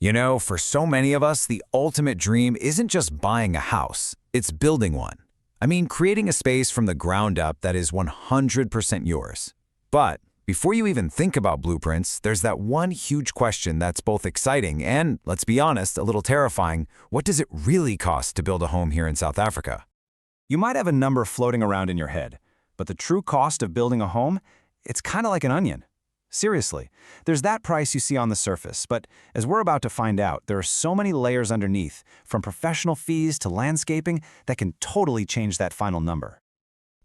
You know, for so many of us, the ultimate dream isn't just buying a house, it's building one. I mean, creating a space from the ground up that is 100% yours. But before you even think about blueprints, there's that one huge question that's both exciting and, let's be honest, a little terrifying. What does it really cost to build a home here in South Africa? You might have a number floating around in your head, but the true cost of building a home, it's kind of like an onion. Seriously, there's that price you see on the surface, but as we're about to find out, there are so many layers underneath, from professional fees to landscaping, that can totally change that final number.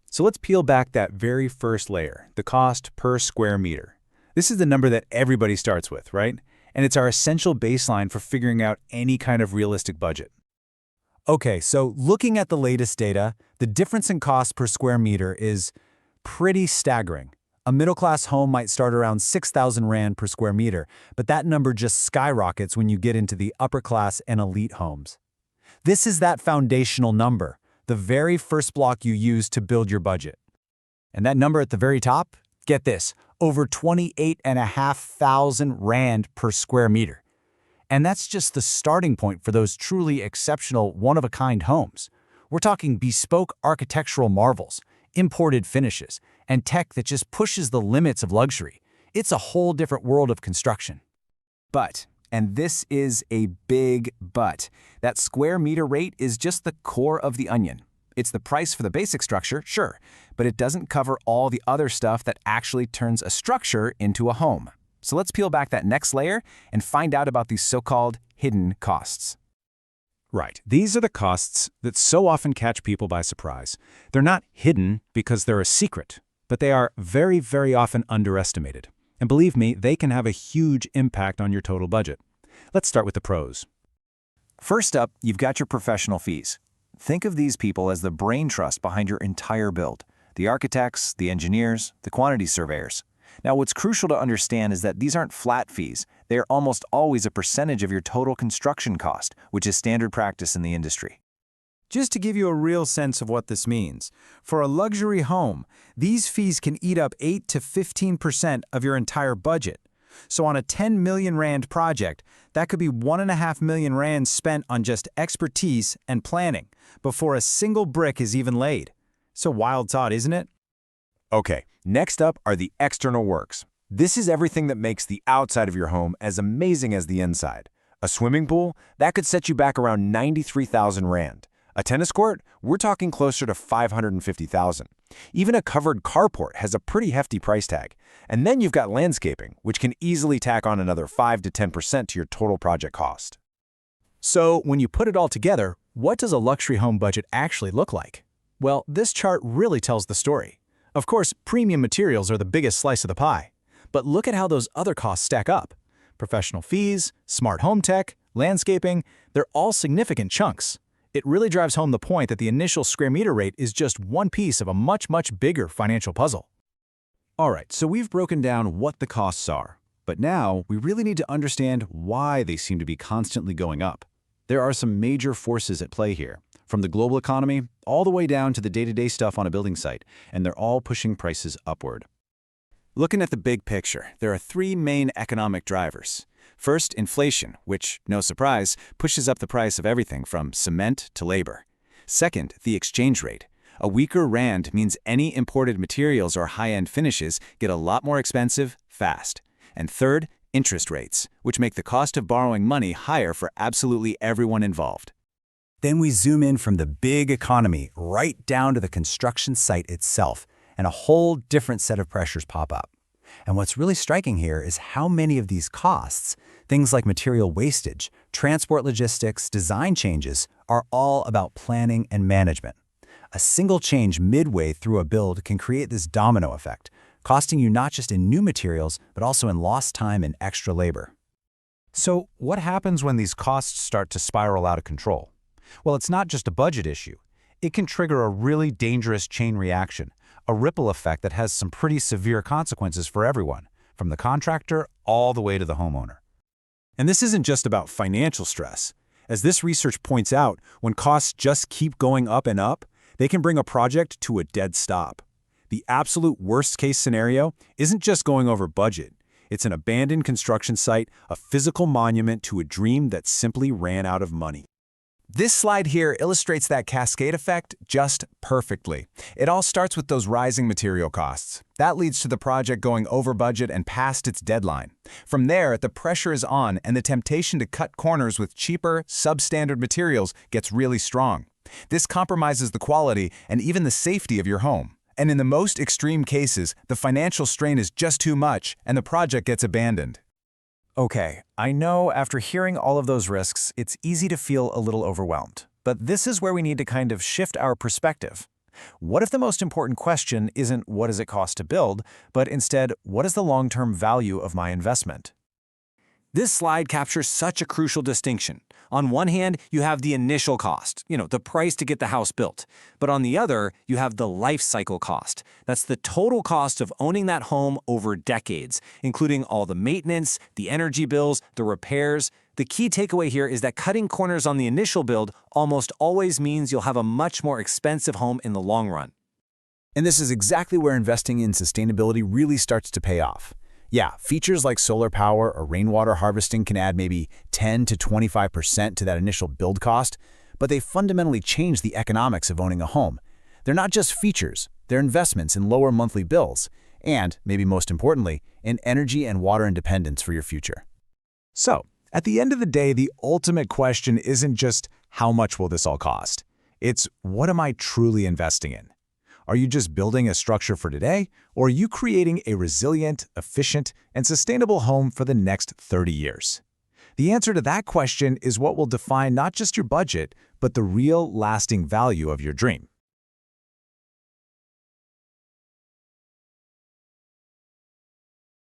So let's peel back that very first layer, the cost per square meter. This is the number that everybody starts with, right? And it's our essential baseline for figuring out any kind of realistic budget. Okay, so looking at the latest data, the difference in cost per square meter is pretty staggering. A middle-class home might start around 6,000 Rand per square meter, but that number just skyrockets when you get into the upper-class and elite homes. This is that foundational number, the very first block you use to build your budget. And that number at the very top, get this, over 28,500 Rand per square meter. And that's just the starting point for those truly exceptional, one-of-a-kind homes. We're talking bespoke architectural marvels, imported finishes, and tech that just pushes the limits of luxury. It's a whole different world of construction. But, and this is a big but, that square meter rate is just the core of the onion. It's the price for the basic structure, sure, but it doesn't cover all the other stuff that actually turns a structure into a home. So let's peel back that next layer and find out about these so-called hidden costs. Right, these are the costs that so often catch people by surprise. They're not hidden because they're a secret, but they are very, very often underestimated. And believe me, they can have a huge impact on your total budget. Let's start with the pros. First up, you've got your professional fees. Think of these people as the brain trust behind your entire build. The architects, the engineers, the quantity surveyors. Now, what's crucial to understand is that these aren't flat fees. They are almost always a percentage of your total construction cost, which is standard practice in the industry. Just to give you a real sense of what this means, for a luxury home, these fees can eat up 8 to 15% of your entire budget. So on a 10 million Rand project, that could be 1.5 million Rand spent on just expertise and planning before a single brick is even laid. It's a wild thought, isn't it? Okay, next up are the external works. This is everything that makes the outside of your home as amazing as the inside. A swimming pool, that could set you back around 93,000 Rand. A tennis court, we're talking closer to 550,000. Even a covered carport has a pretty hefty price tag. And then you've got landscaping, which can easily tack on another 5 to 10% to your total project cost. So when you put it all together, what does a luxury home budget actually look like? Well, this chart really tells the story. Of course, premium materials are the biggest slice of the pie. But look at how those other costs stack up. Professional fees, smart home tech, landscaping, they're all significant chunks. It really drives home the point that the initial square meter rate is just one piece of a much, much bigger financial puzzle. All right, so we've broken down what the costs are. But now, we really need to understand why they seem to be constantly going up. There are some major forces at play here, from the global economy all the way down to the day-to-day stuff on a building site, and they're all pushing prices upward. Looking at the big picture, there are three main economic drivers. First, inflation, which, no surprise, pushes up the price of everything from cement to labor. Second, the exchange rate. A weaker Rand means any imported materials or high-end finishes get a lot more expensive fast. And third, interest rates, which make the cost of borrowing money higher for absolutely everyone involved. Then we zoom in from the big economy right down to the construction site itself, and a whole different set of pressures pop up. And what's really striking here is how many of these costs, things like material wastage, transport logistics, design changes, are all about planning and management. A single change midway through a build can create this domino effect, costing you not just in new materials, but also in lost time and extra labor. So what happens when these costs start to spiral out of control? Well, it's not just a budget issue. It can trigger a really dangerous chain reaction, a ripple effect that has some pretty severe consequences for everyone, from the contractor all the way to the homeowner. And this isn't just about financial stress. As this research points out, when costs just keep going up and up, they can bring a project to a dead stop. The absolute worst-case scenario isn't just going over budget. It's an abandoned construction site, a physical monument to a dream that simply ran out of money. This slide here illustrates that cascade effect just perfectly. It all starts with those rising material costs. That leads to the project going over budget and past its deadline. From there, the pressure is on and the temptation to cut corners with cheaper, substandard materials gets really strong. This compromises the quality and even the safety of your home. And in the most extreme cases, the financial strain is just too much and the project gets abandoned. Okay, I know after hearing all of those risks, it's easy to feel a little overwhelmed. But this is where we need to kind of shift our perspective. What if the most important question isn't what does it cost to build, but instead, what is the long-term value of my investment? This slide captures such a crucial distinction. On one hand, you have the initial cost, the price to get the house built. But on the other, you have the life cycle cost. That's the total cost of owning that home over decades, including all the maintenance, the energy bills, the repairs. The key takeaway here is that cutting corners on the initial build almost always means you'll have a much more expensive home in the long run. And this is exactly where investing in sustainability really starts to pay off. Yeah, features like solar power or rainwater harvesting can add maybe 10 to 25% to that initial build cost, but they fundamentally change the economics of owning a home. They're not just features, they're investments in lower monthly bills, and, maybe most importantly, in energy and water independence for your future. So, at the end of the day, the ultimate question isn't just how much will this all cost? It's what am I truly investing in? Are you just building a structure for today, or are you creating a resilient, efficient, and sustainable home for the next 30 years? The answer to that question is what will define not just your budget, but the real lasting value of your dream.